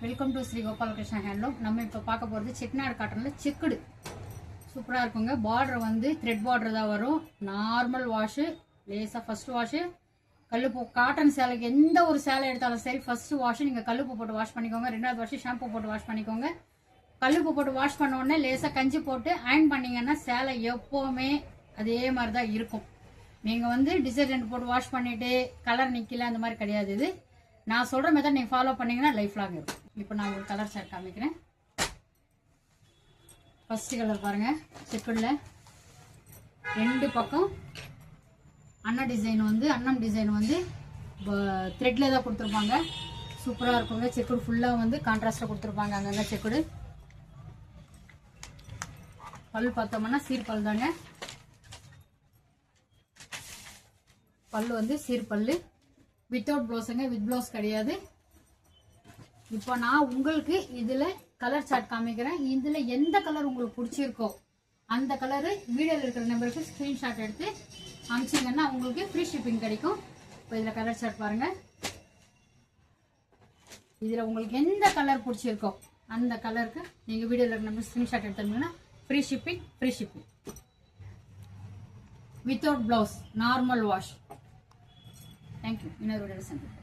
Welcome to Sri Gopalakrishna handloom. நம்ம இப்போ பார்க்க போகிறது செட்டிநாடு காட்டனில் செக்குடு சூப்பராக இருக்குங்க. பார்டர் வந்து த்ரெட் பார்டர் தான் வரும். நார்மல் வாஷு, லேசாக ஃபர்ஸ்ட் வாஷு. கல்லுப்பு காட்டன் சேலைக்கு எந்த ஒரு சேலை எடுத்தாலும் சரி ஃபர்ஸ்ட் வாஷு நீங்கள் கல்லுப்பு போட்டு வாஷ் பண்ணிக்கோங்க. ரெண்டாவது வாஷு ஷாம்பு போட்டு வாஷ் பண்ணிக்கோங்க. கல்லுப்பு போட்டு வாஷ் பண்ண உடனே லேசாக கஞ்சி போட்டு அயன் பண்ணிங்கன்னா சேலை எப்போவுமே அதே மாதிரி தான் இருக்கும். நீங்கள் வந்து டிசர்ஜென்ட் போட்டு வாஷ் பண்ணிவிட்டு கலர் நிற்கல அந்த மாதிரி கிடையாது. இது நான் சொல்கிற மெத்தட் நீங்கள் ஃபாலோ பண்ணிங்கன்னா லைஃப் லாங் இருக்கும். இப்போ நான் ஒரு கலர் ஷர்ட் காமிக்கிறேன். ஃபர்ஸ்ட் கலர் பாருங்கள், செக்குடில் ரெண்டு பக்கம் அண்ணன் டிசைன் வந்து த்ரெட்டில் தான் கொடுத்துருப்பாங்க. சூப்பராக இருக்குங்க. செக்குடு ஃபுல்லாக வந்து கான்ட்ராஸ்டாக கொடுத்துருப்பாங்க. அங்கங்கே செக்குடு. பல் பார்த்தோம்னா சீர்பல் தாங்க. பல் வந்து சீர்பல் வித்தவுட் ப்ளவுஸுங்க, வித் ப்ளவுஸ் கிடையாது. இப்போ நான் உங்களுக்கு இதில் கலர் சார்ட் காமிக்கிறேன். இதில் எந்த கலர் உங்களுக்கு பிடிச்சிருக்கோ அந்த கலரு வீடியோவில் இருக்கிற நம்பருக்கு ஸ்க்ரீன்ஷாட் எடுத்து அனுப்பிச்சிங்கன்னா உங்களுக்கு ஃப்ரீ ஷிப்பிங் கிடைக்கும். இப்போ இதில் கலர் சார்ட் பாருங்கள். இதில் உங்களுக்கு எந்த கலர் பிடிச்சிருக்கோ அந்த கலருக்கு நீங்கள் வீடியோவில் இருக்கிற நம்பருக்கு ஸ்க்ரீன்ஷாட் எடுத்துருந்தீங்கன்னா free shipping without blouse, normal wash. Thank you. இன்னொரு வீடியோவில் சந்திப்போம்.